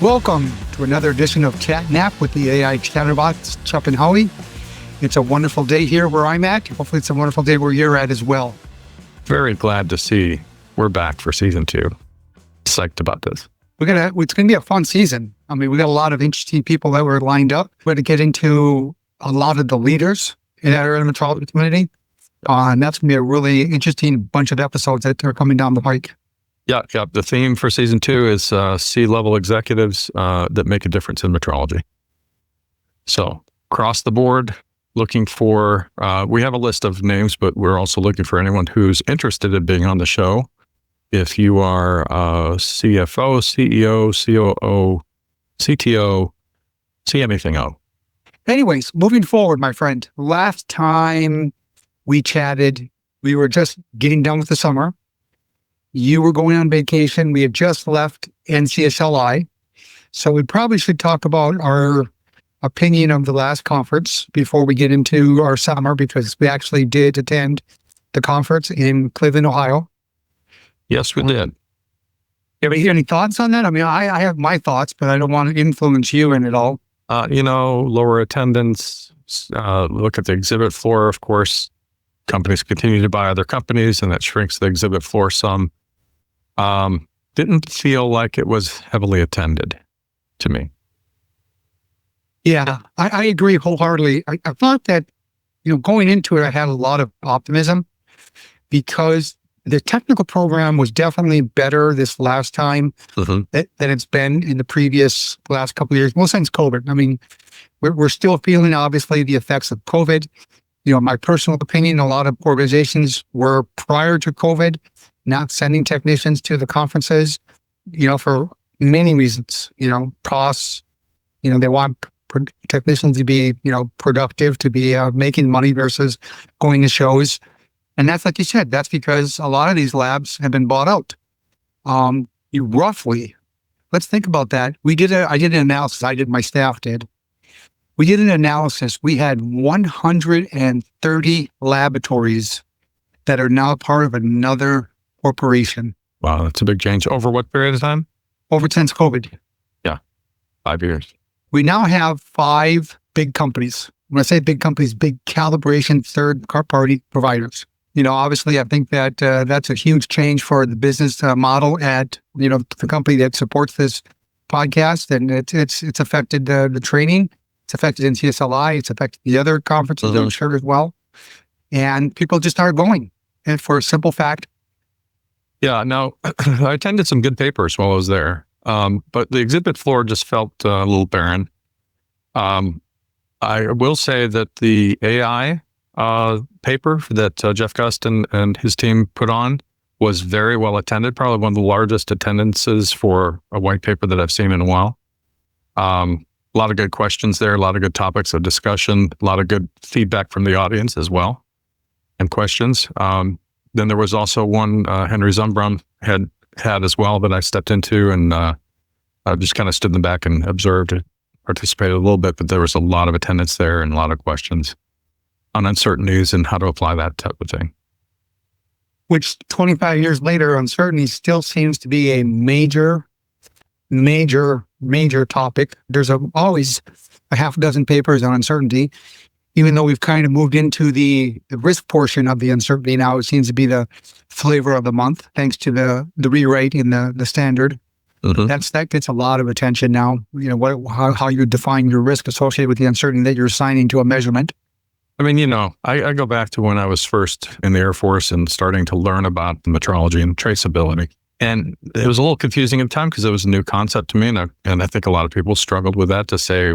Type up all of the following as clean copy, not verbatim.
Welcome to another edition of ChatNAPT with the AI chatterbots, Chuck and Howie. It's a wonderful day here where I'm at. Hopefully it's a wonderful day where you're at as well. Very glad to see we're back for season 2. Psyched about this. It's going to be a fun season. I mean, we got a lot of interesting people that were lined up. We're going to get into a lot of the leaders in our metrology community. And that's going to be a really interesting bunch of episodes that are coming down the pike. Yeah. The theme for season 2 is C-level executives that make a difference in metrology. So across the board, looking for, we have a list of names, but we're also looking for anyone who's interested in being on the show. If you are CFO, CEO, COO, CTO, see anything out. Anyways, moving forward, my friend, last time we chatted, we were just getting done with the summer. You were going on vacation. We had just left NCSLI. So we probably should talk about our opinion of the last conference before we get into our summer, because we actually did attend the conference in Cleveland, Ohio. Yes, we did. Have you any thoughts on that? I mean, I have my thoughts, but I don't want to influence you in it all. Lower attendance, look at the exhibit floor. Of course, companies continue to buy other companies, and that shrinks the exhibit floor some. Didn't feel like it was heavily attended to me. Yeah, I agree wholeheartedly. I thought that, going into it, I had a lot of optimism because the technical program was definitely better this last time than it's been in the last couple of years. Well, since COVID. I mean, we're still feeling, obviously, the effects of COVID. My personal opinion, a lot of organizations were, prior to COVID, not sending technicians to the conferences, for many reasons, costs. They want technicians to be, productive, to be making money versus going to shows. And that's, like you said, that's because a lot of these labs have been bought out. Roughly, let's think about that. I did an analysis. My staff did. We did an analysis. We had 130 laboratories that are now part of another corporation. Wow, that's a big change. Over what period of time? Over since COVID. Yeah, 5 years. We now have 5 big companies. When I say big companies, big calibration third-party providers. Obviously, I think that that's a huge change for the business model at, the company that supports this podcast. And it's affected the training. It's affected NCSLI. It's affected the other conferences, I'm sure, as well. And people just started going. And for a simple fact. Yeah, now, I attended some good papers while I was there. But the exhibit floor just felt a little barren. I will say that the AI paper that Jeff Gust and his team put on was very well attended, probably one of the largest attendances for a white paper that I've seen in a while. A lot of good questions there, a lot of good topics of discussion, a lot of good feedback from the audience as well, and questions. Then there was also one Henry Zumbrun had as well that I stepped into, and I just kind of stood in the back and observed it, participated a little bit, but there was a lot of attendance there and a lot of questions on uncertainties and how to apply that type of thing. Which 25 years later, uncertainty still seems to be a major topic. There's always a half a dozen papers on uncertainty, even though we've kind of moved into the risk portion of the uncertainty now. It seems to be the flavor of the month, thanks to the rewrite in the standard. That gets a lot of attention now. How you define your risk associated with the uncertainty that you're assigning to a measurement. I mean, I go back to when I was first in the Air Force and starting to learn about the metrology and traceability. And it was a little confusing at the time because it was a new concept to me. And I think a lot of people struggled with that, to say,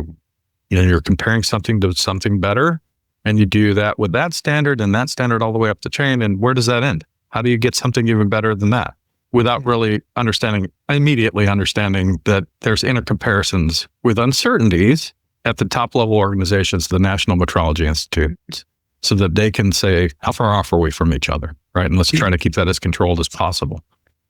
you're comparing something to something better, and you do that with that standard and that standard all the way up the chain. And where does that end? How do you get something even better than that without really immediately understanding that there's intercomparisons with uncertainties at the top level organizations, the National Metrology Institute, so that they can say, how far off are we from each other, right? And let's try to keep that as controlled as possible.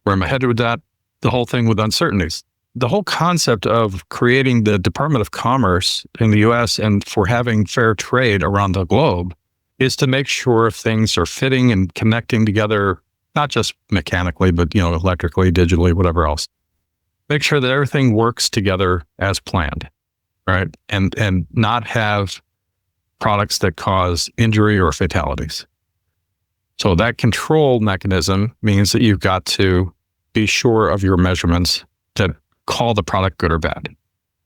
Where I'm headed with that, the whole thing with uncertainties. The whole concept of creating the Department of Commerce in the US and for having fair trade around the globe is to make sure things are fitting and connecting together, not just mechanically, but, electrically, digitally, whatever else. make sure that everything works together as planned, right? And not have products that cause injury or fatalities. So that control mechanism means that you've got to be sure of your measurements that call the product good or bad,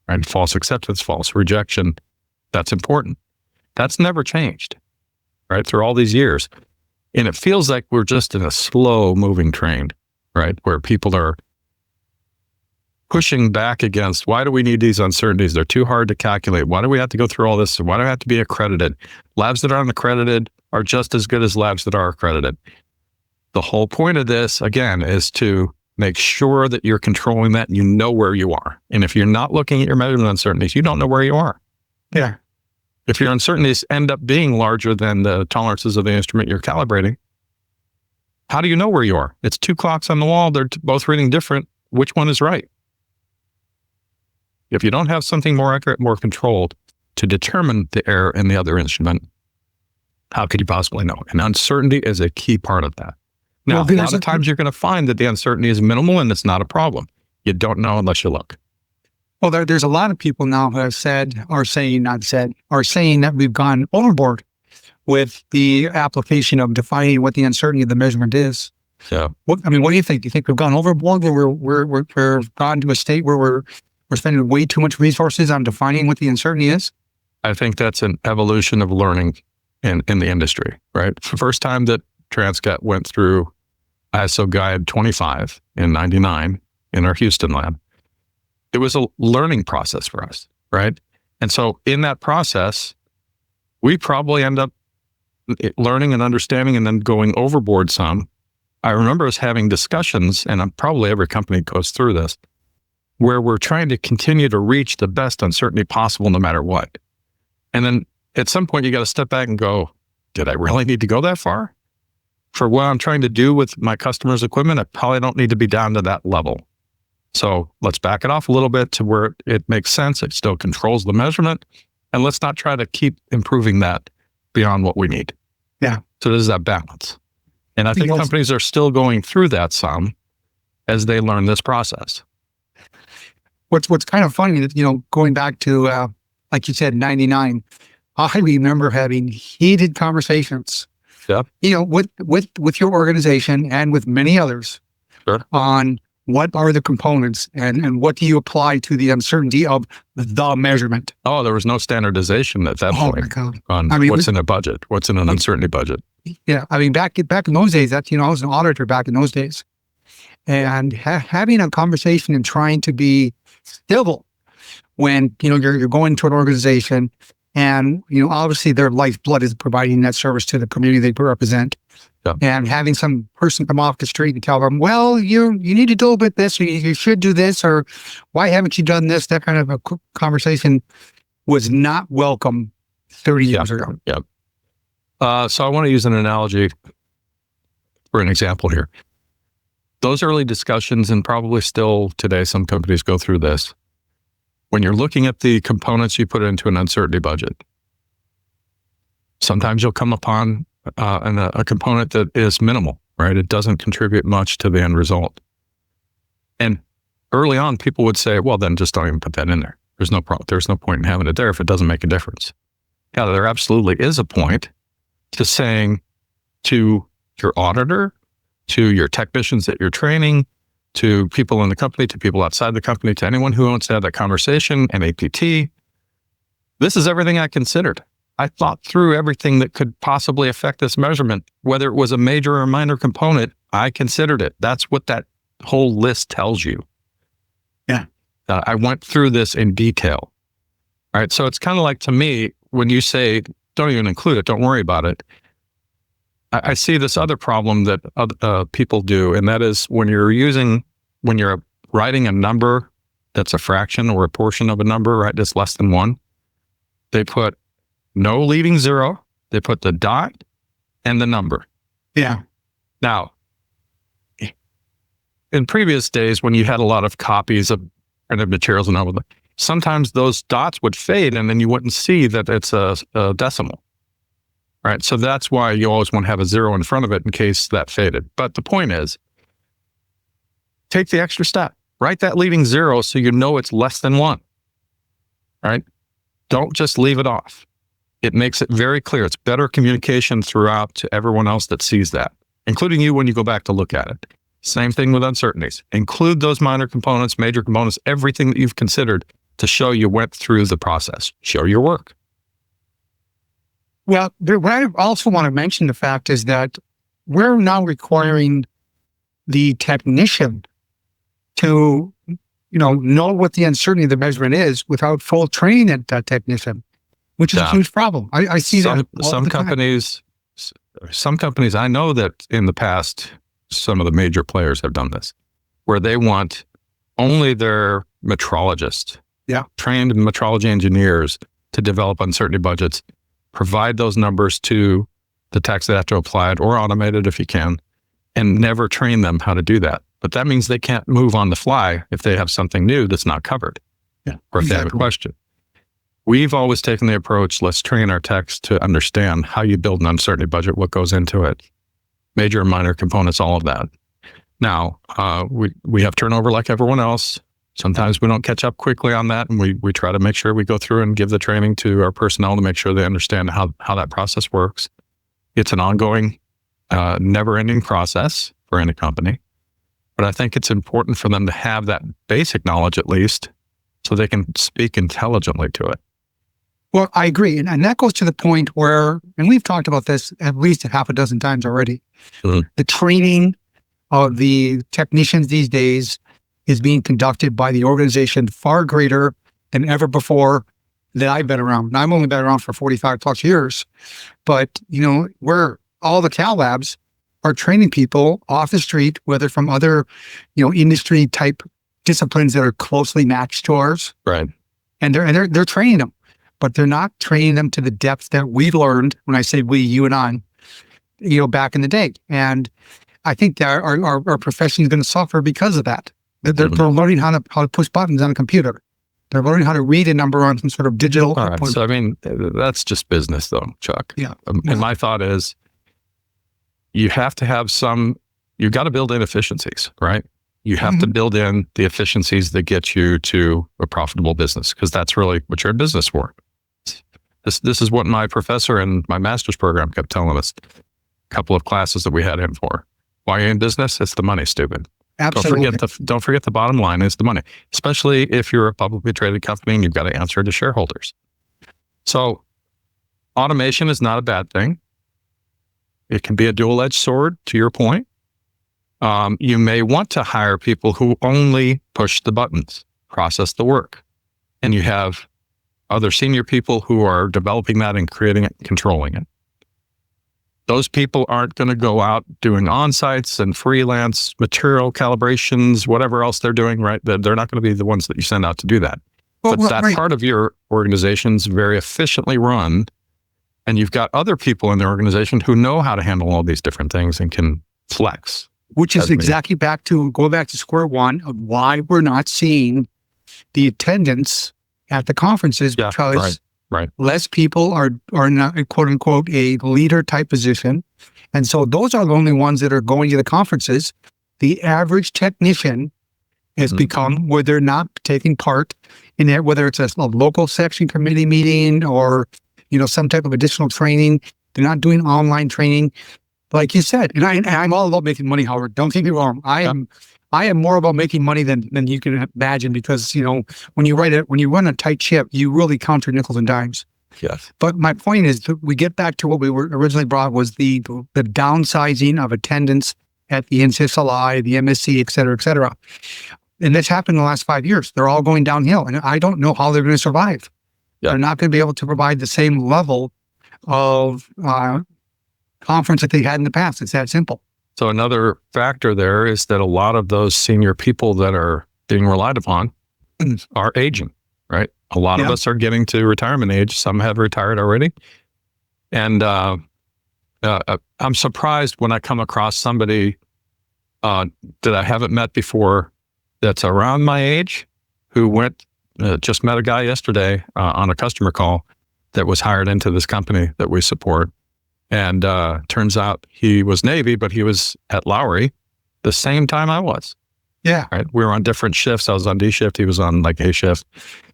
right? False acceptance, false rejection. That's important. That's never changed, right? Through all these years. And it feels like we're just in a slow moving train, right? Where people are pushing back against, why do we need these uncertainties? They're too hard to calculate. Why do we have to go through all this? Why do I have to be accredited? Labs that aren't accredited are just as good as labs that are accredited. The whole point of this, again, is to make sure that you're controlling that and you know where you are. And if you're not looking at your measurement uncertainties, you don't know where you are. Yeah. If your uncertainties end up being larger than the tolerances of the instrument you're calibrating, how do you know where you are? It's two clocks on the wall. They're both reading different. Which one is right? If you don't have something more accurate, more controlled to determine the error in the other instrument, how could you possibly know? And uncertainty is a key part of that. Now, a lot of times you're going to find that the uncertainty is minimal and it's not a problem. You don't know unless you look. Well, there's a lot of people now who have said, or saying that we've gone overboard with the application of defining what the uncertainty of the measurement is. So, what do you think? Do you think we've gone overboard, or we're gone to a state where we're spending way too much resources on defining what the uncertainty is? I think that's an evolution of learning in the industry, right? The first time that Transcat went through ISO Guide 25 in 99 in our Houston lab, it was a learning process for us, right? And so in that process, we probably end up learning and understanding and then going overboard some. I remember us having discussions, and probably every company goes through this, where we're trying to continue to reach the best uncertainty possible no matter what. And then at some point, you got to step back and go, did I really need to go that far? For what I'm trying to do with my customer's equipment, I probably don't need to be down to that level. So let's back it off a little bit to where it makes sense. It still controls the measurement. And let's not try to keep improving that beyond what we need. Yeah. So there's that balance. And I think companies are still going through that some as they learn this process. What's kind of funny that, going back to, like you said, 99, I remember having heated conversations, with your organization and with many others on what are the components and what do you apply to the uncertainty of the measurement. Oh, there was no standardization at that point my God. on what's in a budget, what's in an uncertainty budget. Yeah. I mean, back in those days, I was an auditor back in those days, and having a conversation and trying to be civil when, you're going to an organization and, obviously their lifeblood is providing that service to the community they represent. Yeah. And having some person come off the street and tell them, well, you need to do a bit this, or you should do this, or why haven't you done this? That kind of a conversation was not welcome 30 years ago. Yeah. So I want to use an analogy for an example here. Those early discussions, and probably still today, some companies go through this. When you're looking at the components you put into an uncertainty budget, sometimes you'll come upon a component that is minimal, right? It doesn't contribute much to the end result. And early on, people would say, well, then just don't even put that in there. There's no point in having it there if it doesn't make a difference. Yeah, there absolutely is a point to saying to your auditor, to your technicians that you're training, to people in the company, to people outside the company, to anyone who wants to have that conversation, an APT, this is everything I considered. I thought through everything that could possibly affect this measurement, whether it was a major or minor component, I considered it. That's what that whole list tells you. Yeah. I went through this in detail. All right. So it's kind of like, to me, when you say, don't even include it, don't worry about it. I see this other problem that people do, and that is when you're writing a number that's a fraction or a portion of a number, right, that's less than 1, they put no leading 0, they put the dot and the number. Yeah. Now, in previous days, when you had a lot of copies of printed materials and all of that, sometimes those dots would fade and then you wouldn't see that it's a decimal. Right. So that's why you always want to have a 0 in front of it in case that faded. But the point is, take the extra step, Write that leading zero so you know it's less than 1, right? Don't just leave it off. It makes it very clear. It's better communication throughout to everyone else that sees that, including you when you go back to look at it. Same thing with uncertainties. Include those minor components, major components, everything that you've considered to show you went through the process. Show your work. Well, what I also want to mention the fact is that we're now requiring the technician to, know what the uncertainty of the measurement is without full training at that technician, which is a huge problem. I see that some companies. Some companies, I know that in the past, some of the major players have done this, where they want only their metrologists, trained metrology engineers to develop uncertainty budgets, provide those numbers to the techs that have to apply it or automate it if you can, and never train them how to do that. But that means they can't move on the fly if they have something new that's not covered, or if they have a question. We've always taken the approach, let's train our techs to understand how you build an uncertainty budget, what goes into it, major and minor components, all of that. Now, we have turnover like everyone else. Sometimes we don't catch up quickly on that, and we try to make sure we go through and give the training to our personnel to make sure they understand how that process works. It's an ongoing, never-ending process for any company. But I think it's important for them to have that basic knowledge at least so they can speak intelligently to it. Well, I agree. And that goes to the point where, and we've talked about this at least a half a dozen times already, the training of the technicians these days is being conducted by the organization far greater than ever before that I've been around. And I've only been around for 45 plus years, but where all the Cal Labs are training people off the street, whether from other, industry type disciplines that are closely matched to ours. Right. And they're training them, but they're not training them to the depth that we learned. When I say we, you and I, back in the day. And I think that our profession is going to suffer because of that. They're learning how to push buttons on a computer. They're learning how to read a number on some sort of digital. All right. So, that's just business though, Chuck. Yeah. And my thought is you have to have you've got to build in efficiencies, right? You have to build in the efficiencies that get you to a profitable business, because that's really what you're in business for. This is what my professor in my master's program kept telling us, a couple of classes that we had him for. Why are you in business? It's the money, stupid. Absolutely. Don't forget the bottom line is the money, especially if you're a publicly traded company and you've got to answer to shareholders. So automation is not a bad thing. It can be a dual-edged sword, to your point. You may want to hire people who only push the buttons, process the work. And you have other senior people who are developing that and creating it, controlling it. Those people aren't going to go out doing on-sites and freelance material calibrations, whatever else they're doing, right? They're not going to be the ones that you send out to do that. But that part of your organization's very efficiently run, and you've got other people in the organization who know how to handle all these different things and can flex. Which is exactly go back to square one of why we're not seeing the attendance at the conferences, because less people are not, quote unquote, a leader type position. And so those are the only ones that are going to the conferences. The average technician has become, where they're not taking part in it, whether it's a local section committee meeting or, some type of additional training. They're not doing online training. Like you said, and I'm all about making money, Howard. Don't get me wrong. I am more about making money than you can imagine, because when you run a tight ship, you really count your nickels and dimes. Yes. But my point is, we get back to what we were originally brought, was the downsizing of attendance at the NCSLI, the MSC, et cetera, et cetera. And that's happened in the last 5 years. They're all going downhill, and I don't know how they're going to survive. Yeah. They're not going to be able to provide the same level of conference that they had in the past. It's that simple. So another factor there is that a lot of those senior people that are being relied upon are aging, right? A lot of us are getting to retirement age. Some have retired already. And I'm surprised when I come across somebody that I haven't met before that's around my age who just met a guy yesterday on a customer call that was hired into this company that we support. And turns out he was Navy, but he was at Lowry the same time I was. Yeah. Right. We were on different shifts. I was on D shift. He was on like A shift.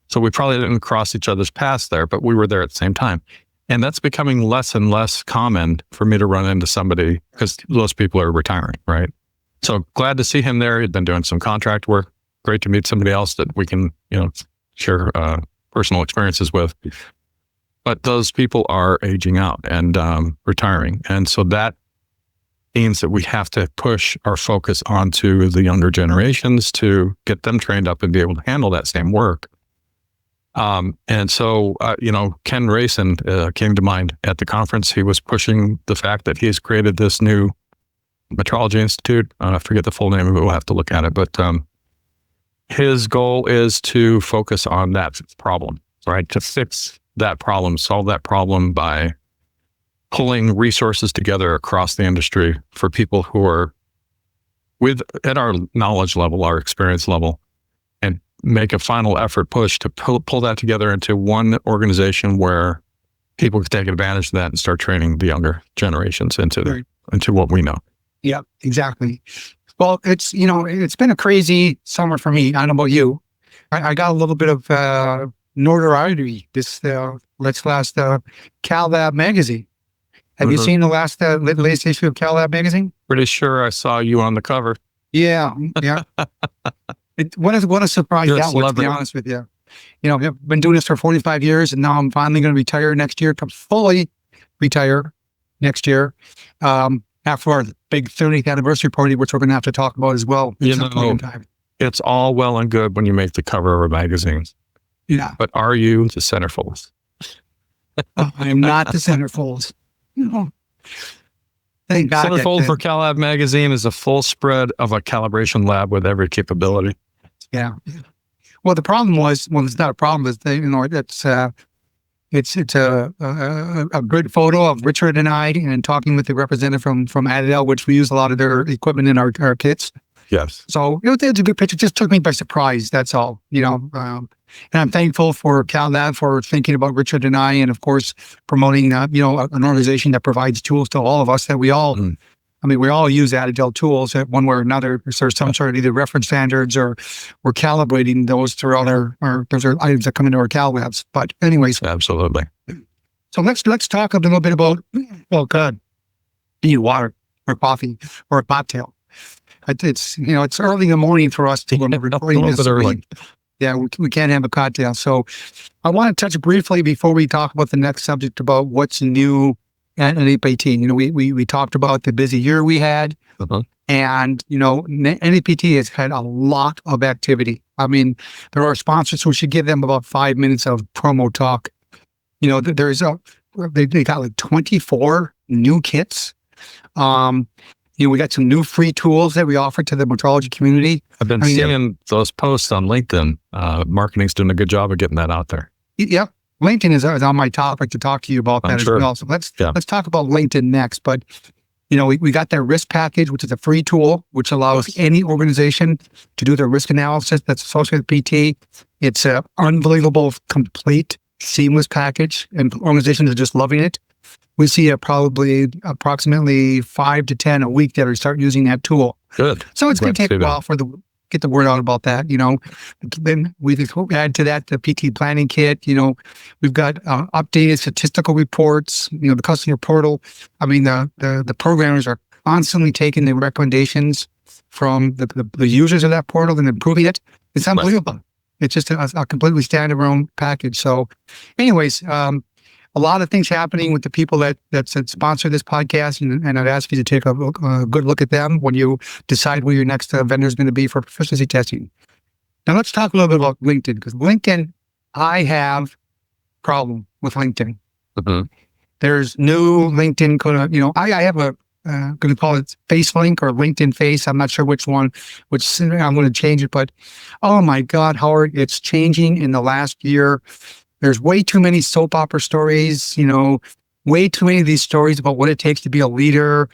So we probably didn't cross each other's paths there, but we were there at the same time. And that's becoming less and less common for me to run into somebody because those people are retiring. Right. So glad to see him there. He'd been doing some contract work. Great to meet somebody else that we can, share personal experiences with. But those people are aging out and retiring. And so that means that we have to push our focus onto the younger generations to get them trained up and be able to handle that same work. And so, Ken Rayson came to mind at the conference. He was pushing the fact that he's created this new Metrology Institute. I forget the full name of it. We'll have to look at it. But his goal is to focus on that problem, right? To fix that problem, solve that problem by pulling resources together across the industry for people who are at our knowledge level, our experience level, and make a final effort push to pull that together into one organization where people can take advantage of that and start training the younger generations into what we know. Yeah, exactly. Well, it's been a crazy summer for me. I don't know about you. I got a little bit of notoriety this last CalLab magazine. Have you seen the latest issue of CalLab magazine? Pretty sure I saw you on the cover. Yeah. What a surprise that was, to be honest with you. I've been doing this for 45 years, and now I'm finally going to retire next year. Fully retire next year after our big 30th anniversary party, which we're going to have to talk about as well. It's all well and good when you make the cover of a magazine. Yeah. But are you the centerfold? I am not the centerfold. Thank God. Centerfold for CalLab magazine is a full spread of a calibration lab with every capability. Yeah. Well, the problem was, it's not a problem. It's a good photo of Richard and I, and talking with the representative from Adidel, which we use a lot of their equipment in our kits. Yes. So it's a good picture. It just took me by surprise. That's all. And I'm thankful for CalLab for thinking about Richard and I, and of course promoting an organization that provides tools to all of us that we all. We all use Adidel tools at one way or another. There's some sort of either reference standards or we're calibrating those throughout those are items that come into our Cal labs. But anyways. Absolutely. So let's talk a little bit about, need water or coffee or a cocktail. It's early in the morning for us to recording this. Early. Yeah, we can't have a cocktail. So I want to touch briefly before we talk about the next subject about what's new at NAPT. We talked about the busy year we had, and NAPT has had a lot of activity. There are sponsors who should give them about 5 minutes of promo talk. They got like 24 new kits. We got some new free tools that we offer to the metrology community. I've been seeing those posts on LinkedIn. Marketing's doing a good job of getting that out there. Yep. LinkedIn is on my topic to talk to you about that as well. So let's talk about LinkedIn next. But, we got their risk package, which is a free tool, which allows any organization to do their risk analysis that's associated with PT. It's an unbelievable, complete, seamless package, and organizations are just loving it. We see probably approximately 5 to 10 a week that are start using that tool. Good. So it's going to take a while get the word out about that. Then we add to that the PT planning kit. We've got updated statistical reports. The customer portal. The programmers are constantly taking the recommendations from the users of that portal and improving it. It's unbelievable. Right. It's just a completely standalone package. So, anyways. A lot of things happening with the people that sponsor this podcast, and I'd ask you to take a good look at them when you decide where your next vendor is going to be for proficiency testing. Now, let's talk a little bit about LinkedIn, because LinkedIn, I have a problem with LinkedIn. There's new LinkedIn, I have a going to call it Face Link or LinkedIn Face. I'm not sure which I'm going to change it, but oh my God, Howard, it's changing in the last year. There's way too many soap opera stories, way too many of these stories about what it takes to be a leader.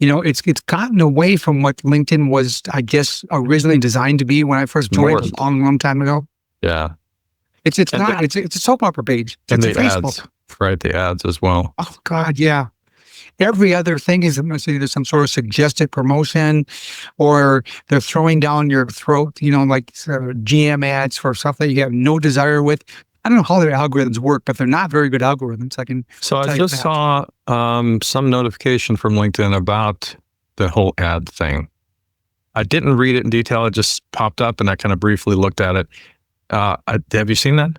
It's gotten away from what LinkedIn was, I guess, originally designed to be when I first joined a long time ago. Yeah. It's a soap opera page. And the ads, right? The ads as well. Oh God, yeah. Every other thing is either some sort of suggested promotion, or they're throwing down your throat, like GM ads for stuff that you have no desire with. I don't know how their algorithms work, but they're not very good algorithms. So I just saw some notification from LinkedIn about the whole ad thing. I didn't read it in detail. It just popped up and I kind of briefly looked at it. Have you seen that?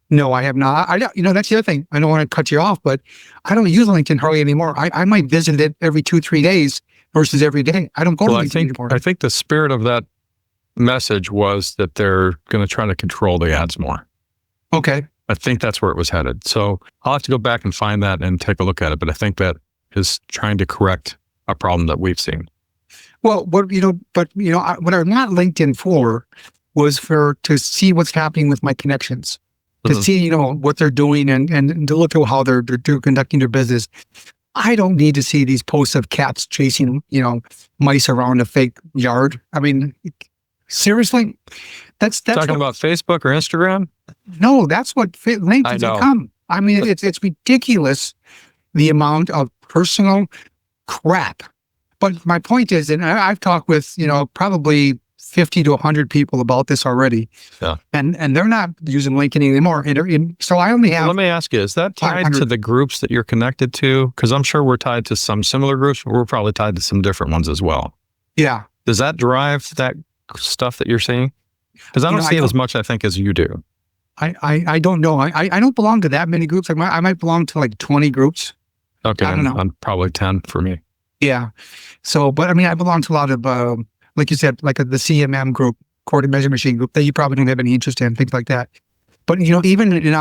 No, I have not. That's the other thing. I don't want to cut you off, but I don't use LinkedIn hardly anymore. I might visit it every 2-3 days versus every day. I don't go to LinkedIn anymore. I think the spirit of that message was that they're going to try to control the ads more. Okay. I think that's where it was headed. So I'll have to go back and find that and take a look at it. But I think that is trying to correct a problem that we've seen. Well, what I'm not LinkedIn for was to see what's happening with my connections, to see, what they're doing and to look at how they're conducting their business. I don't need to see these posts of cats chasing, mice around a fake yard. I mean, seriously? That's talking about Facebook or Instagram? No, that's what LinkedIn's become. I mean, it's ridiculous, the amount of personal crap. But my point is, and I've talked with, probably 50 to 100 people about this already. Yeah. And they're not using LinkedIn anymore. So I only have... Let me ask you, is that tied to the groups that you're connected to? Because I'm sure we're tied to some similar groups, but we're probably tied to some different ones as well. Yeah. Does that drive that stuff that you're seeing? Because I don't see it as much, I think, as you do. I don't know. I don't belong to that many groups. I might belong to like 20 groups. Okay. I don't know. I'm probably 10 for me. Yeah. So, but I mean, I belong to a lot of, like you said, like the CMM group, coordinate measure machine group, that you probably don't have any interest in, things like that. But, even in,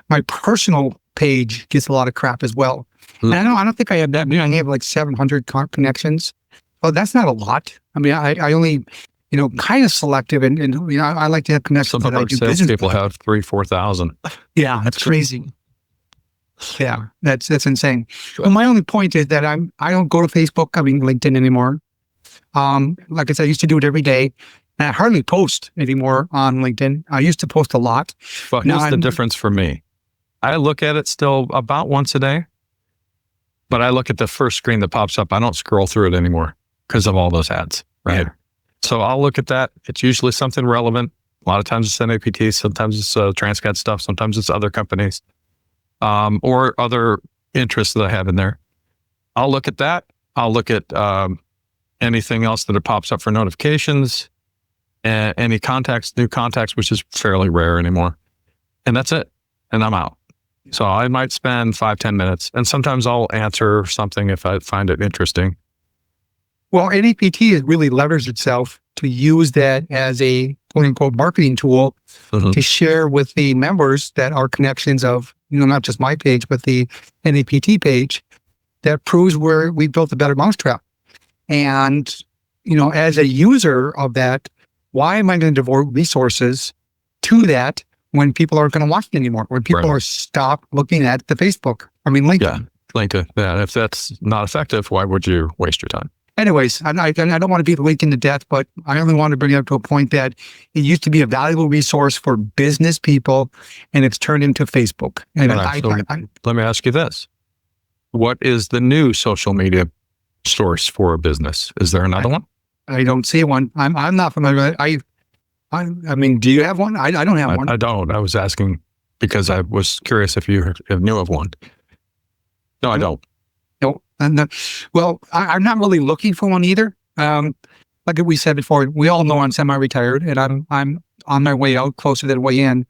my personal page gets a lot of crap as well. And I don't think I have that many. I have like 700 connections. Well, that's not a lot. I mean, I only, kind of selective and I like to have connections. Some of our sales people have 3,000-4,000. Yeah, that's crazy. Yeah, that's insane. Well, my only point is that I don't go to Facebook, LinkedIn anymore. Like I said, I used to do it every day. And I hardly post anymore on LinkedIn. I used to post a lot. But here's the difference for me. I look at it still about once a day, but I look at the first screen that pops up. I don't scroll through it anymore because of all those ads, right? Yeah. So I'll look at that. It's usually something relevant. A lot of times it's NAPT, sometimes it's Transcat stuff, sometimes it's other companies. Or other interests that I have in there. I'll look at that. I'll look at anything else that it pops up for notifications, and any new contacts, which is fairly rare anymore. And that's it. And I'm out. So I might spend 5-10 minutes, and sometimes I'll answer something if I find it interesting. Well, NAPT has really leveraged itself to use that as a quote unquote marketing tool to share with the members that are connections of, not just my page, but the NAPT page, that proves where we built a better mousetrap. And, as a user of that, why am I going to devote resources to that when people aren't going to watch it anymore? When people are stopped looking at the Facebook, LinkedIn. Yeah, LinkedIn. Yeah, if that's not effective, why would you waste your time? Anyways, I don't want to beat LinkedIn to death, but I only want to bring it up to a point that it used to be a valuable resource for business people, and it's turned into Facebook. And let me ask you this. What is the new social media source for a business? Is there another one? I don't see one. I'm not familiar with it. I mean, do you have one? I don't have one. I don't. I was asking because I was curious if you knew of one. No, I don't. No. Well, I'm not really looking for one either. Like we said before, we all know I'm semi-retired, and I'm on my way out, closer than way in.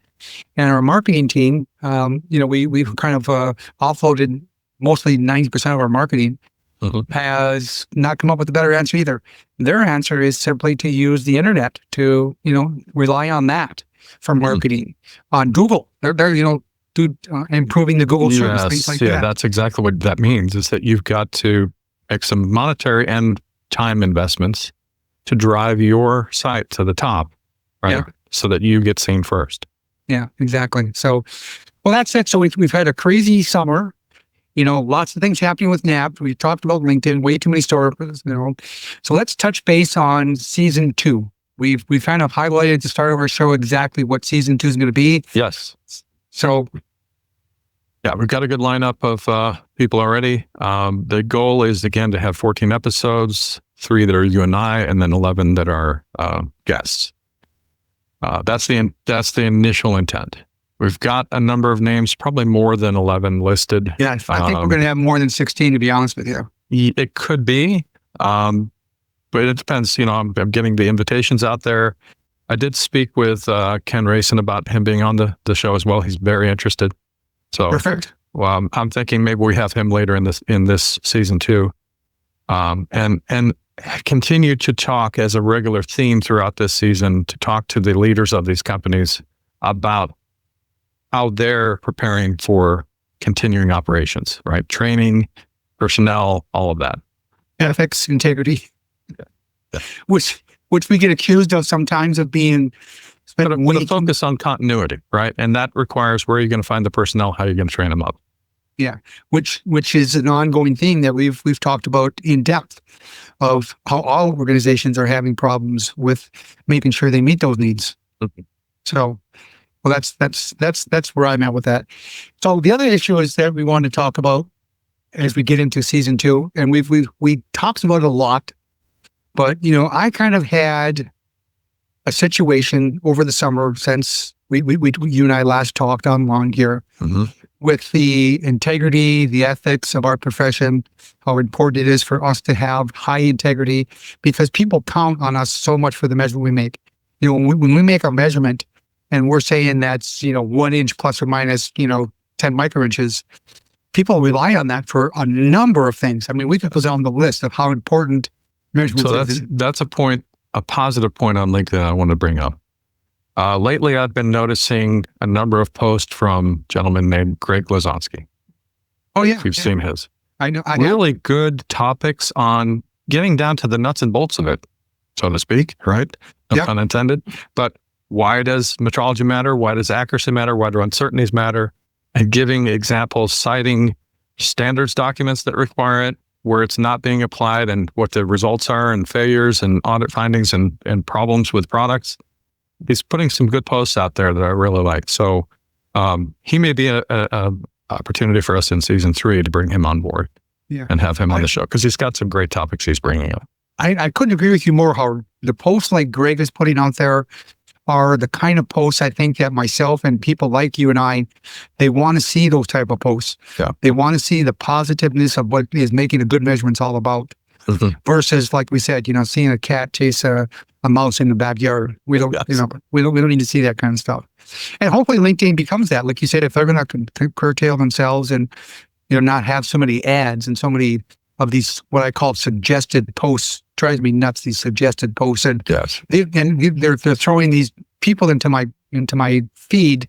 And our marketing team, we've kind of offloaded mostly 90% of our marketing. Has not come up with a better answer either. Their answer is simply to use the internet to, rely on that for marketing. On Google, they're improving the Google service, things like that. Yeah, that's exactly what that means, is that you've got to make some monetary and time investments to drive your site to the top, right? Yeah. So that you get seen first. Yeah, exactly. So, well, that's it. So we've had a crazy summer. Lots of things happening with ChatNAPT. We talked about LinkedIn, way too many stories, So let's touch base on season 2. We've kind of highlighted at the start of our show exactly what season 2 is going to be. Yes. So Yeah, we've got a good lineup of people already. The goal is, again, to have 14 episodes, 3 that are you and I, and then 11 that are guests. That's the initial intent. We've got a number of names, probably more than 11 listed. Yeah, I think we're going to have more than 16, to be honest with you. It could be, but it depends. I'm getting the invitations out there. I did speak with Ken Rayson about him being on the show as well. He's very interested. So Perfect. Well, I'm thinking maybe we have him later in this season too, and continue to talk as a regular theme throughout this season to talk to the leaders of these companies about how they're preparing for continuing operations, right? Training, personnel, all of that. Ethics, integrity, which we get accused of sometimes of being. But a focus on continuity, right? And that requires where are you going to find the personnel, how are you going to train them up? Yeah, which is an ongoing thing that we've talked about in depth of how all organizations are having problems with making sure they meet those needs. Mm-hmm. So, well, that's where I'm at with that. So the other issue is that we want to talk about as we get into season 2, and we talked about it a lot, but I kind of had a situation over the summer since you and I last talked online here. Mm-hmm. With the integrity, the ethics of our profession, how important it is for us to have high integrity, because people count on us so much for the measurement we make. When we make a measurement and we're saying that's 1 inch plus or minus 10 microinches, people rely on that for a number of things. I mean, we could go down the list of how important measurements is. So that's a positive point on LinkedIn I want to bring up. Lately, I've been noticing a number of posts from a gentleman named Greg Blazonski. Oh, yeah. You've seen his. I know. Really good topics on getting down to the nuts and bolts of it, so to speak, right? No pun intended. But why does metrology matter? Why does accuracy matter? Why do uncertainties matter? And giving examples, citing standards documents that require it, where it's not being applied and what the results are and failures and audit findings and problems with products. He's putting some good posts out there that I really like. So he may be a opportunity for us in season 3 to bring him on board and have him on the show, because he's got some great topics he's bringing up. I couldn't agree with you more, Howard. The posts like Greg is putting out there are the kind of posts I think that myself and people like you and I, they want to see those type of posts. Yeah. They want to see the positiveness of what is making a good measurements all about. Mm-hmm. Versus, like we said, seeing a cat chase a mouse in the backyard. We don't, we don't need to see that kind of stuff. And hopefully LinkedIn becomes that. Like you said, if they're going to curtail themselves and, not have so many ads and so many of these, what I call suggested posts, drives me nuts, these suggested posts. And they're throwing these people into my feed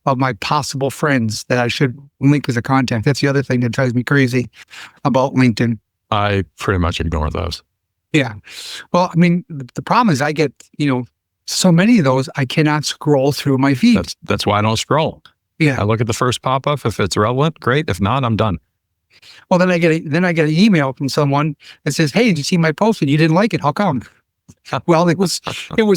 of my possible friends that I should link as a contact. That's the other thing that drives me crazy about LinkedIn. I pretty much ignore those. Yeah. Well, I mean, the problem is I get, so many of those, I cannot scroll through my feed. That's why I don't scroll. Yeah. I look at the first pop-up. If it's relevant, great. If not, I'm done. Well, then I get an email from someone that says, "Hey, did you see my post and you didn't like it? How come?" Well, it was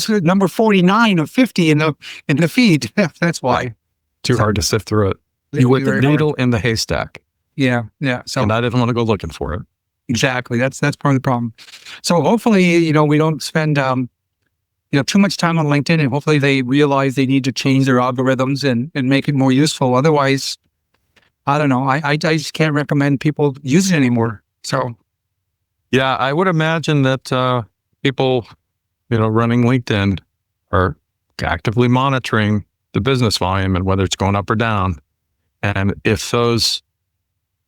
number 49 of 50 in the feed. That's why. Too hard to sift through it. You were the needle in the haystack. Yeah. Yeah. So, and I didn't want to go looking for it. Exactly. That's part of the problem. So hopefully, we don't spend, too much time on LinkedIn, and hopefully they realize they need to change their algorithms and make it more useful. Otherwise, I don't know. I just can't recommend people use it anymore. So. Yeah, I would imagine that people, running LinkedIn are actively monitoring the business volume and whether it's going up or down. And if those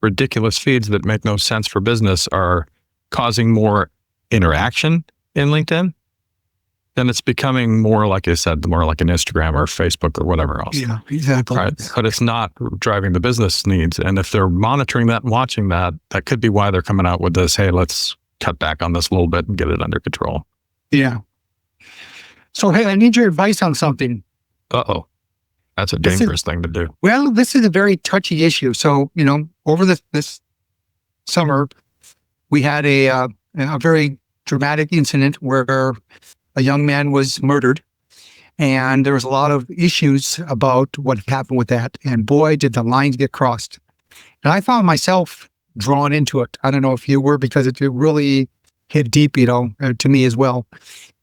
ridiculous feeds that make no sense for business are causing more interaction in LinkedIn, then it's becoming more, like I said, more like an Instagram or Facebook or whatever else. Yeah, exactly. Right? But it's not driving the business needs. And if they're monitoring that and watching that, that could be why they're coming out with this, hey, let's cut back on this a little bit and get it under control. Yeah. So, hey, I need your advice on something. Uh-oh. That's a dangerous thing to do. Well, this is a very touchy issue. So, over this summer, we had a very dramatic incident where a young man was murdered. And there was a lot of issues about what happened with that. And boy, did the lines get crossed. And I found myself drawn into it. I don't know if you were, because it really hit deep, to me as well.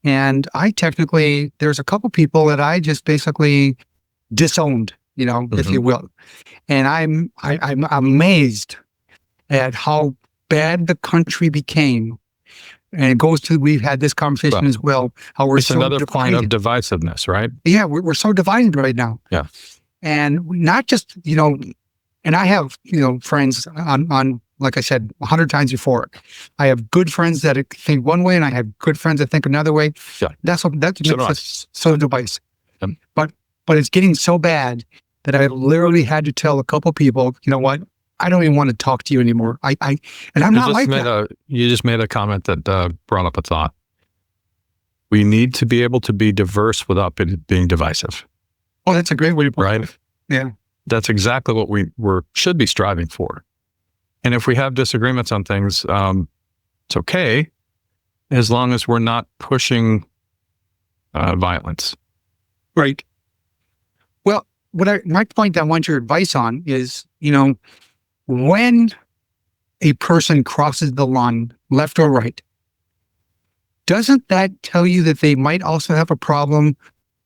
And there's a couple people that I just basically disowned, if you will. And I'm amazed at how bad the country became. And it goes to, we've had this conversation as well, how we're it's so another divided. point of divisiveness, right? Yeah, we're so divided right now. Yeah. And not just, and I have, friends on, like I said, 100 times before. I have good friends that think one way, and I have good friends that think another way. Yeah. That's so divisive. Yep. But it's getting so bad that I literally had to tell a couple people, you know what? I don't even want to talk to you anymore. And I'm not like that. You just made a comment that brought up a thought. We need to be able to be diverse without being divisive. Oh, that's a great way to put it. Right? Yeah. That's exactly what we should be striving for. And if we have disagreements on things, it's okay, as long as we're not pushing violence. Right. Well, my point I want your advice on is, when a person crosses the line, left or right, doesn't that tell you that they might also have a problem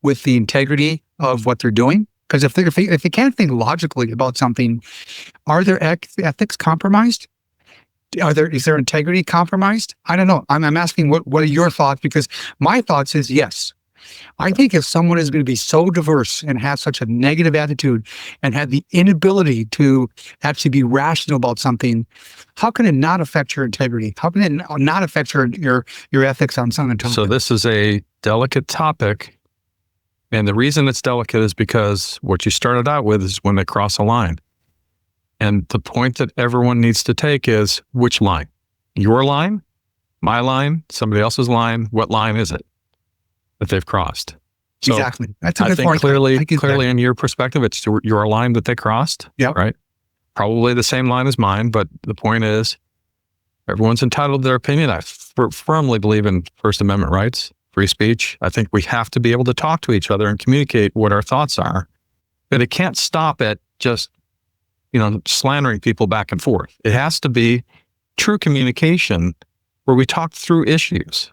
with the integrity of what they're doing? Because if they can't think logically about something, are their ethics compromised? Is their integrity compromised? I don't know. I'm asking what are your thoughts? Because my thoughts is yes. I think if someone is going to be so diverse and have such a negative attitude and have the inability to actually be rational about something, how can it not affect your integrity? How can it not affect your ethics on something? So this is a delicate topic. And the reason it's delicate is because what you started out with is when they cross a line. And the point that everyone needs to take is, which line? Your line? My line? Somebody else's line? What line is it that they've crossed? So exactly. That's a good point. Clearly in your perspective, it's your line that they crossed. Yeah. Right? Probably the same line as mine, but the point is, everyone's entitled to their opinion. I firmly believe in First Amendment rights, free speech. I think we have to be able to talk to each other and communicate what our thoughts are. But it can't stop at just, slandering people back and forth. It has to be true communication where we talk through issues.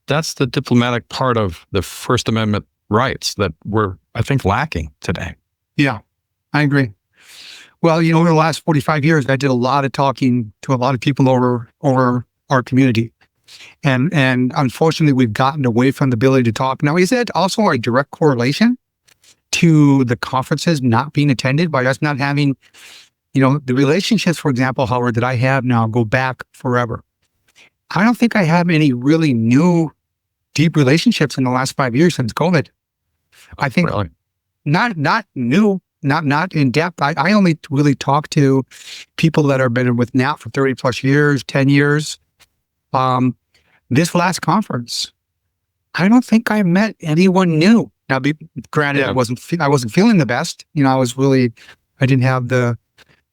That's the diplomatic part of the First Amendment rights that we're, I think, lacking today. Yeah, I agree. Well, over the last 45 years, I did a lot of talking to a lot of people over our community. And unfortunately, we've gotten away from the ability to talk. Now, is that also a direct correlation to the conferences not being attended by us not having, the relationships, for example, Howard, that I have now go back forever. I don't think I have any really new, deep relationships in the last 5 years since COVID. I think really? Not new, not in depth. I only really talk to people that have been with NAPT for 30 plus years, 10 years. This last conference, I don't think I met anyone new. Now, granted, I wasn't feeling the best. I didn't have the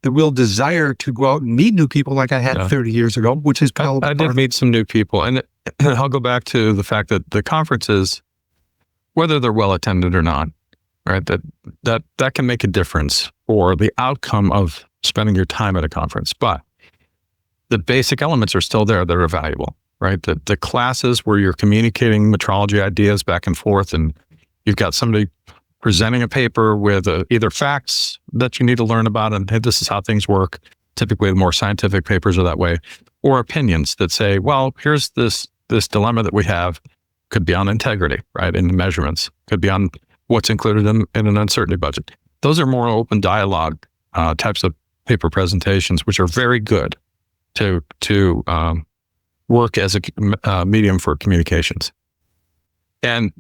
real desire to go out and meet new people like I had 30 years ago, which is probably. I did meet some new people, and I'll go back to the fact that the conferences, whether they're well attended or not, right? That can make a difference for the outcome of spending your time at a conference. But the basic elements are still there that are valuable, right? The classes where you're communicating metrology ideas back and forth, and you've got somebody presenting a paper with either facts that you need to learn about, and hey, this is how things work. Typically, the more scientific papers are that way, or opinions that say, well, here's this dilemma that we have. Could be on integrity, right? In the measurements, could be on what's included in an uncertainty budget. Those are more open dialogue types of paper presentations, which are very good to work as a medium for communications. And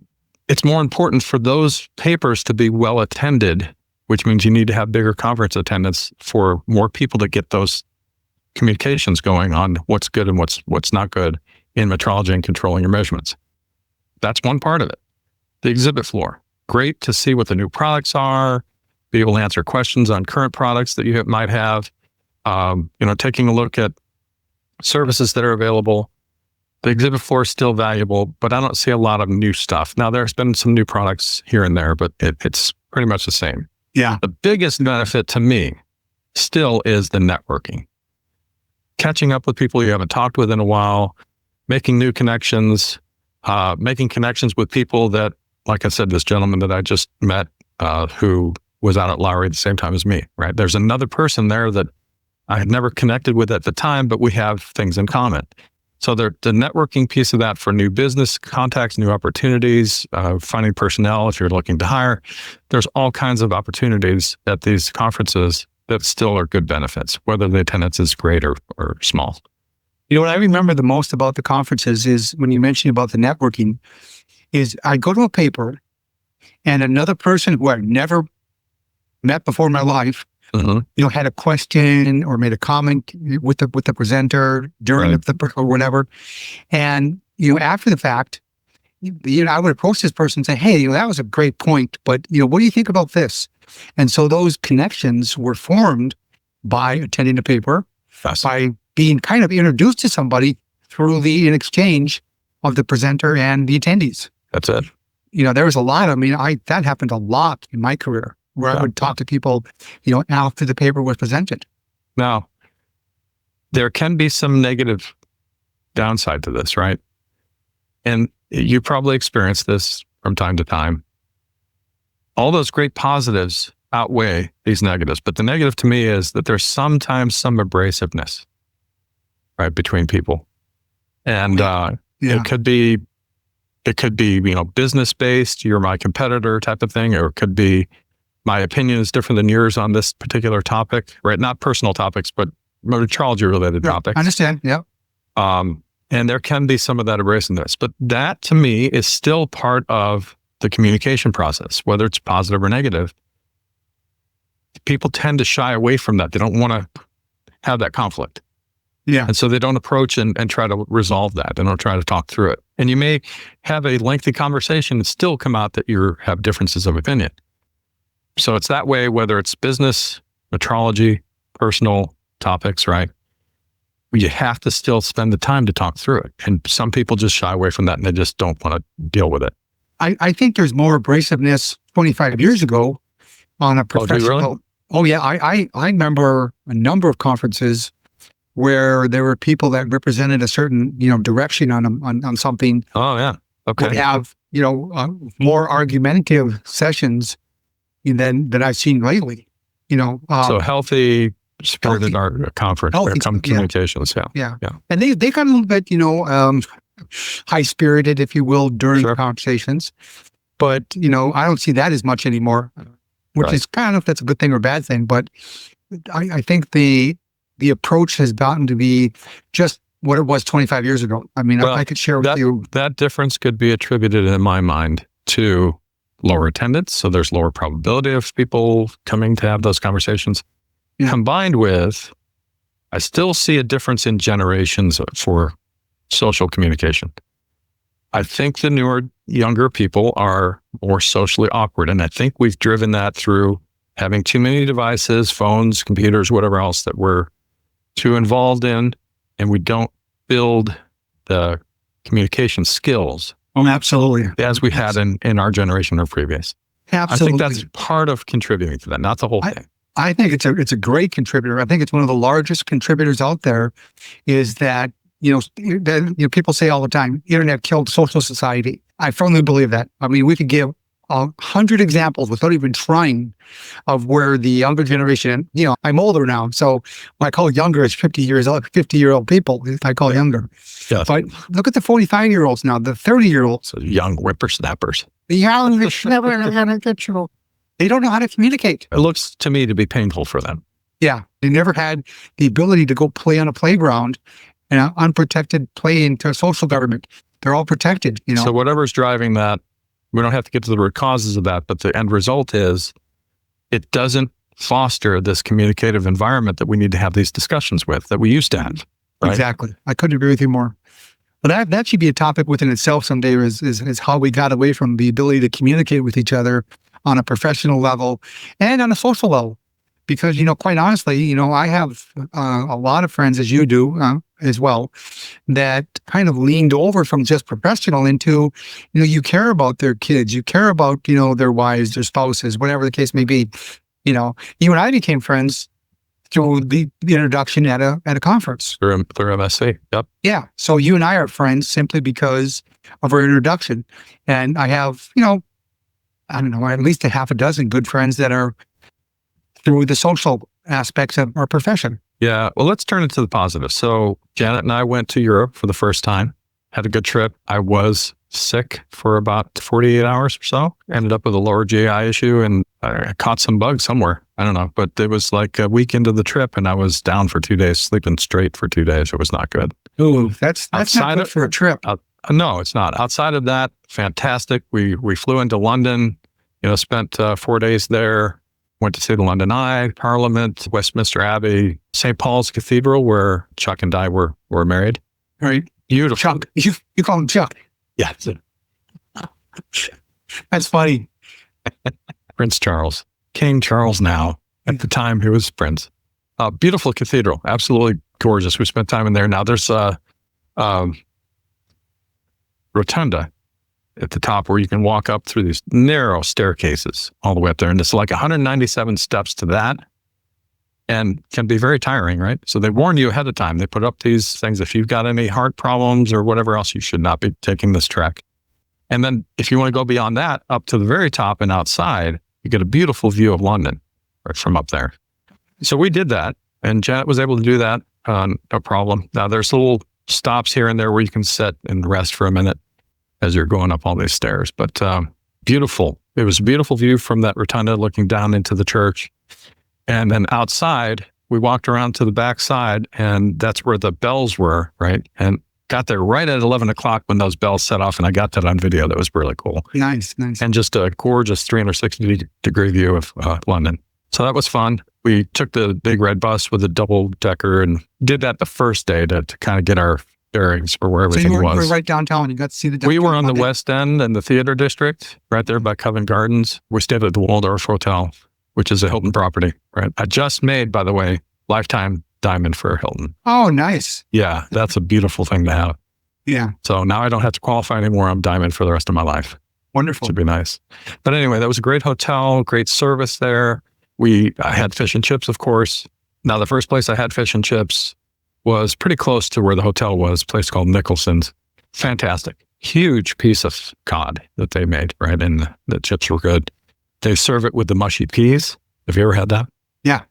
it's more important for those papers to be well attended, which means you need to have bigger conference attendance for more people to get those communications going on what's good and what's not good in metrology and controlling your measurements. That's one part of it. The exhibit floor, great to see what the new products are, be able to answer questions on current products that you might have, taking a look at services that are available. The exhibit floor is still valuable, but I don't see a lot of new stuff. Now, there's been some new products here and there, but it's pretty much the same. Yeah. The biggest benefit to me still is the networking. Catching up with people you haven't talked with in a while, making new connections, making connections with people that, like I said, this gentleman that I just met who was out at Lowry at the same time as me, right? There's another person there that I had never connected with at the time, but we have things in common. So the networking piece of that for new business contacts, new opportunities, finding personnel if you're looking to hire, there's all kinds of opportunities at these conferences that still are good benefits, whether the attendance is great or small. You know, what I remember the most about the conferences is when you mentioned about the networking is I go to a paper and another person who I've never met before in my life, had a question or made a comment with the presenter during the or whatever. And, after the fact, I would approach this person and say, hey, that was a great point, but, what do you think about this? And so those connections were formed by attending the paper, by being kind of introduced to somebody through the exchange of the presenter and the attendees. That's it. There was a lot. That happened a lot in my career where I would talk to people, after the paper was presented. Now, there can be some negative downside to this, right? And you probably experience this from time to time. All those great positives outweigh these negatives, but the negative to me is that there's sometimes some abrasiveness, right, between people. And it could be, business based, you're my competitor type of thing, or it could be my opinion is different than yours on this particular topic, right? Not personal topics, but metrology related topics. I understand. Yeah. And there can be some of that abrasiveness, but that to me is still part of the communication process, whether it's positive or negative. People tend to shy away from that. They don't want to have that conflict. Yeah. And so they don't approach and try to resolve that. They don't try to talk through it. And you may have a lengthy conversation and still come out that you have differences of opinion. So it's that way, whether it's business, metrology, personal topics, right? You have to still spend the time to talk through it. And some people just shy away from that and they just don't want to deal with it. I think there's more abrasiveness 25 years ago on a professional. Oh, really? Oh yeah. I remember a number of conferences where there were people that represented a certain, direction on something. Oh yeah. Okay. Would have, more argumentative sessions than I've seen lately, so healthy, spirited art conference, communications. Yeah. And they got a little bit, high spirited, if you will, during the conversations. But, I don't see that as much anymore, which is kind of, I don't know if that's a good thing or a bad thing, but I think the approach has gotten to be just what it was 25 years ago. I could share with you. That difference could be attributed in my mind to lower attendance. So there's lower probability of people coming to have those conversations. Yeah. Combined with, I still see a difference in generations for social communication. I think the younger people are more socially awkward. And I think we've driven that through having too many devices, phones, computers, whatever else that we're too involved in. And we don't build the communication skills. Oh, absolutely. As we had in our generation or previous. Absolutely. I think that's part of contributing to that, not the whole thing. I think it's a great contributor. I think it's one of the largest contributors out there is that, people say all the time, internet killed social society. I firmly believe that. We could give 100 examples without even trying of where the younger generation, I'm older now. So when I call younger, it's 50-year-old people I call younger. Yeah. But look at the 45-year-olds now, the 30-year-olds. So young whippersnappers. They don't know how to communicate. It looks to me to be painful for them. Yeah. They never had the ability to go play on a playground and unprotected play into a social government. They're all protected, So whatever's driving that, we don't have to get to the root causes of that, but the end result is it doesn't foster this communicative environment that we need to have these discussions with that we used to have. Right? Exactly. I couldn't agree with you more. But that should be a topic within itself someday is how we got away from the ability to communicate with each other on a professional level and on a social level. Because, quite honestly, I have a lot of friends, as you do, as well, that kind of leaned over from just professional into, you care about their kids, you care about, their wives, their spouses, whatever the case may be. You and I became friends through the introduction at a conference. Through MSC. Yep. Yeah. So you and I are friends simply because of our introduction. And I have, I don't know, at least a half a dozen good friends that are through the social aspects of our profession. Yeah. Well, let's turn it to the positive. So Janet and I went to Europe for the first time, had a good trip. I was sick for about 48 hours or so, ended up with a lower GI issue, and I caught some bugs somewhere. I don't know, but it was like a week into the trip and I was down for 2 days, sleeping straight for 2 days. It was not good. Ooh, that's not good for a trip. No, it's not. Outside of that, fantastic. We flew into London, spent 4 days there, went to see the London Eye, Parliament, Westminster Abbey, St. Paul's Cathedral, where Chuck and I were married. Right. Beautiful. Chuck. You call him Chuck. Yeah. That's funny. Prince Charles. King Charles now. At the time, he was Prince. Beautiful cathedral. Absolutely gorgeous. We spent time in there. Now there's a rotunda at the top where you can walk up through these narrow staircases all the way up there. And it's like 197 steps to that, and can be very tiring, right? So they warn you ahead of time. They put up these things. If you've got any heart problems or whatever else, you should not be taking this trek. And then if you want to go beyond that, up to the very top and outside, you get a beautiful view of London right from up there. So we did that, and Janet was able to do that, no problem. Now there's little stops here and there where you can sit and rest for a minute as you're going up all these stairs, but beautiful. It was a beautiful view from that rotunda looking down into the church. And then outside, we walked around to the back side, and that's where the bells were, right? And got there right at 11 o'clock when those bells set off, and I got that on video. That was really cool. Nice. And just a gorgeous 360-degree view of London. So that was fun. We took the big red bus with a double-decker and did that the first day to kind of get our bearings for where everything was. You were right downtown. You got to see the downtown. We were on the West End and the theater district, right there by Covent Gardens. We stayed at the Waldorf Hotel, which is a Hilton property, right? I just made, by the way, lifetime diamond for Hilton. Oh, nice. Yeah, that's a beautiful thing to have. Yeah. So now I don't have to qualify anymore. I'm diamond for the rest of my life. Wonderful. Should be nice. But anyway, that was a great hotel, great service there. I had fish and chips, of course. Now, the first place I had fish and chips was pretty close to where the hotel was, a place called Nicholson's. Fantastic. Huge piece of cod that they made, right? And the chips were good. They serve it with the mushy peas. Have you ever had that? Yeah.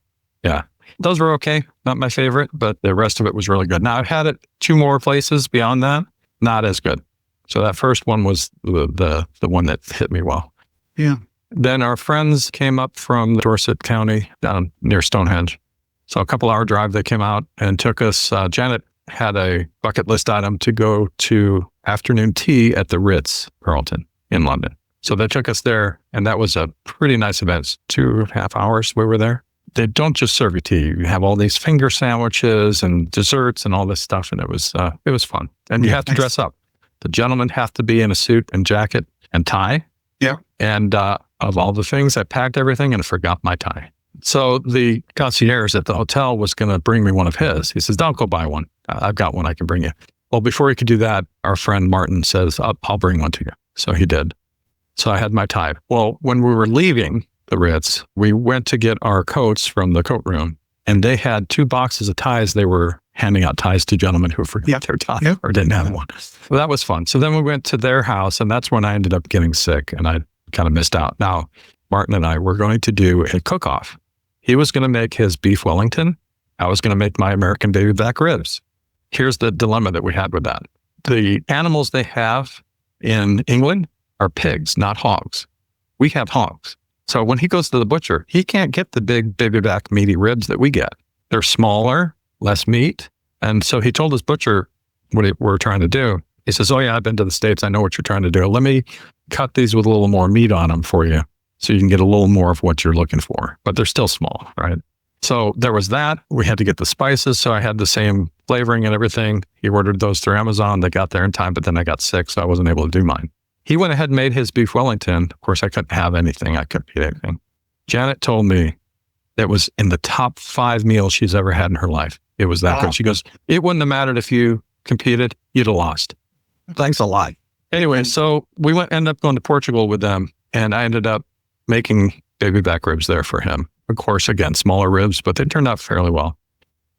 Yeah. Those were okay. Not my favorite, but the rest of it was really good. Now, I've had it 2 more places beyond that, not as good. So that first one was the one that hit me well. Yeah. Then our friends came up from Dorset County down near Stonehenge. So a couple hour drive, they came out and took us. Janet had a bucket list item to go to afternoon tea at the Ritz Carlton in London. So they took us there, and that was a pretty nice event. 2.5 hours we were there. They don't just serve you tea. You have all these finger sandwiches and desserts and all this stuff, and it was fun. And you have to dress up. The gentlemen have to be in a suit and jacket and tie. Yeah. And of all the things, I packed everything and forgot my tie. So the concierge at the hotel was going to bring me one of his. He says, "Don't go buy one. I've got one I can bring you." Well, before he could do that, our friend Martin says, I'll bring one to you. So he did. So I had my tie. Well, when we were leaving the Ritz, we went to get our coats from the coat room, and they had 2 boxes of ties. They were handing out ties to gentlemen who forgot their tie or didn't have one. Well, that was fun. So then we went to their house, and that's when I ended up getting sick, and I kind of missed out. Now, Martin and I were going to do a cook-off. He was going to make his beef Wellington. I was going to make my American baby back ribs. Here's the dilemma that we had with that. The animals they have in England are pigs, not hogs. We have hogs. So when he goes to the butcher, he can't get the big baby back meaty ribs that we get. They're smaller, less meat. And so he told his butcher what we're trying to do. He says, "Oh yeah, I've been to the States. I know what you're trying to do. Let me cut these with a little more meat on them for you, so you can get a little more of what you're looking for, but they're still small," right? So there was that. We had to get the spices. So I had the same flavoring and everything. He ordered those through Amazon. They got there in time, but then I got sick, so I wasn't able to do mine. He went ahead and made his beef Wellington. Of course, I couldn't have anything. I couldn't eat anything. Janet told me, that was in the top 5 meals she's ever had in her life. It was that Wow. good. She goes, it wouldn't have mattered if you competed, you'd have lost. Thanks a lot. Anyway, so we ended up going to Portugal with them, and I ended up making baby back ribs there for him. Of course, again, smaller ribs, but they turned out fairly well.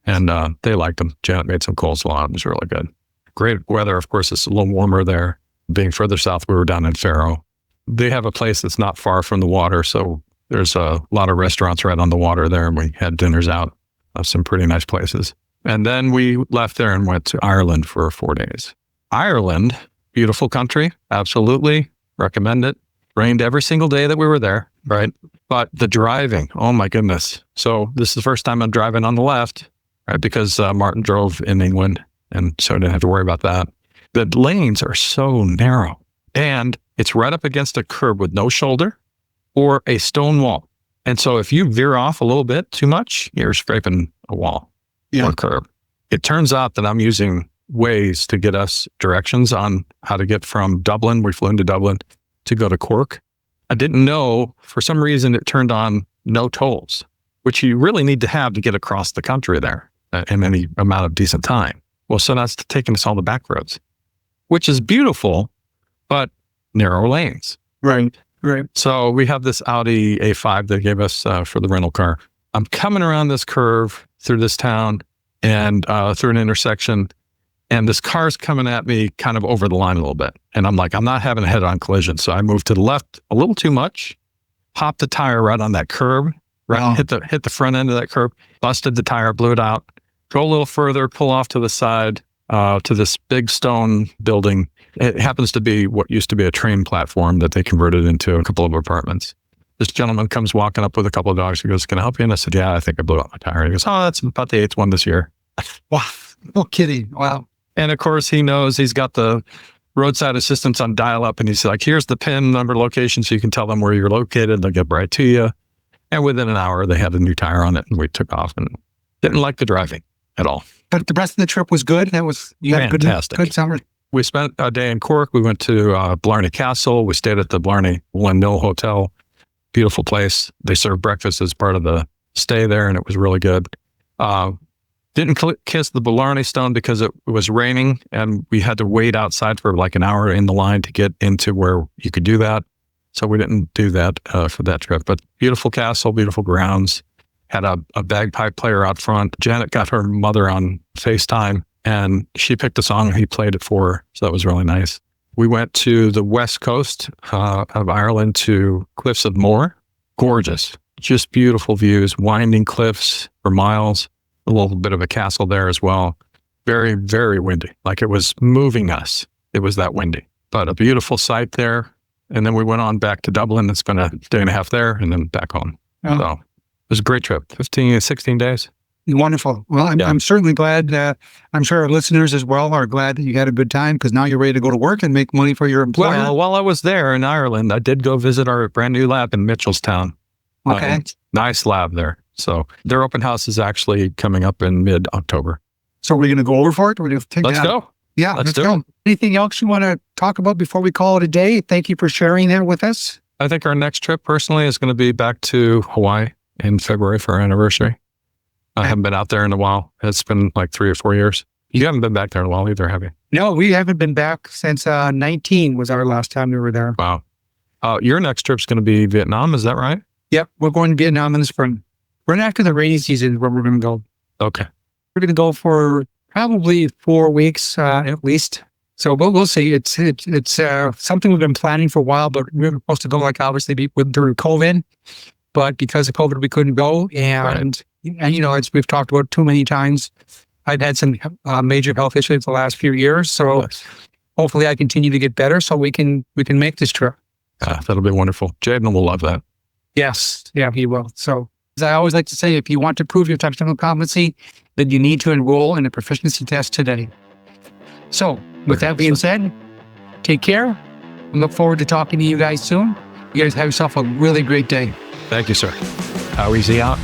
And they liked them. Janet made some coleslaw. It was really good. Great weather. Of course, it's a little warmer there. Being further south, we were down in Faro. They have a place that's not far from the water, so there's a lot of restaurants right on the water there, and we had dinners out of some pretty nice places. And then we left there and went to Ireland for 4 days. Ireland, beautiful country, absolutely recommend it. Rained every single day that we were there, right? But the driving, oh my goodness. So this is the first time I'm driving on the left, right? Because Martin drove in England, and so I didn't have to worry about that. The lanes are so narrow, and it's right up against a curb with no shoulder or a stone wall. And so if you veer off a little bit too much, you're scraping a wall or a curb. It turns out that I'm using Waze to get us directions on how to get from Dublin. We flew into Dublin to go to Cork. I didn't know, for some reason, it turned on no tolls, which you really need to have to get across the country there in any amount of decent time. Well, so that's taking us all the back roads, which is beautiful, but narrow lanes. Right. Right. So we have this Audi A5 they gave us for the rental car. I'm coming around this curve through this town and through an intersection, and this car's coming at me kind of over the line a little bit. And I'm like, I'm not having a head-on collision. So I moved to the left a little too much, popped the tire right on that curb, right, hit the front end of that curb, busted the tire, blew it out, go a little further, pull off to the side to this big stone building. It happens to be what used to be a train platform that they converted into a couple of apartments. This gentleman comes walking up with a couple of dogs. He goes, can I help you? And I said, yeah, I think I blew out my tire. He goes, oh, that's about the 8th one this year. Wow. No kidding. Wow. And of course, he knows he's got the roadside assistance on dial-up, and he's like, here's the PIN number location so you can tell them where you're located. They'll get right to you. And within an hour, they had a new tire on it, and we took off and didn't like the driving at all. But the rest of the trip was good. You had fantastic. Good summer. We spent a day in Cork. We went to Blarney Castle. We stayed at the Blarney Mill Hotel. Beautiful place. They served breakfast as part of the stay there, and it was really good. Didn't kiss the Blarney Stone because it was raining, and we had to wait outside for like an hour in the line to get into where you could do that. So we didn't do that for that trip. But beautiful castle, beautiful grounds. Had a bagpipe player out front. Janet got her mother on FaceTime, and she picked a song and he played it for her. So that was really nice. We went to the west coast of Ireland to Cliffs of Moher. Gorgeous, just beautiful views, winding cliffs for miles. A little bit of a castle there as well. Very, very windy. Like it was moving us. It was that windy. But a beautiful sight there. And then we went on back to Dublin and spent a day and a half there and then back home. Oh. So it was a great trip. 16 days. Wonderful. Well, I'm certainly glad. I'm sure our listeners as well are glad that you had a good time because now you're ready to go to work and make money for your employer. Well, while I was there in Ireland, I did go visit our brand new lab in Mitchellstown. Okay. Nice lab there. So their open house is actually coming up in mid-October. So we're going to go over for it? Let's go. Yeah, let's go. It. Anything else you want to talk about before we call it a day? Thank you for sharing that with us. I think our next trip personally is going to be back to Hawaii in February for our anniversary. I haven't been out there in a while. It's been like 3 or 4 years. You haven't been back there in a while either, have you? No, we haven't been back since 19 was our last time we were there. Wow. Your next trip's going to be Vietnam, is that right? Yep, we're going to Vietnam in the spring. Right after the rainy season where we're going to go. Okay. We're going to go for probably 4 weeks at least. So we'll see. It's something we've been planning for a while, but we were supposed to go obviously during COVID. But because of COVID, we couldn't go. And as we've talked about too many times, I've had some major health issues the last few years. So hopefully I continue to get better so we can make this trip. That'll be wonderful. Jaden will love that. Yes. Yeah, he will. So as I always like to say, if you want to prove your technical competency, then you need to enroll in a proficiency test today. So with that being said, take care. We look forward to talking to you guys soon. You guys have yourself a really great day. Thank you, sir. Howie's out.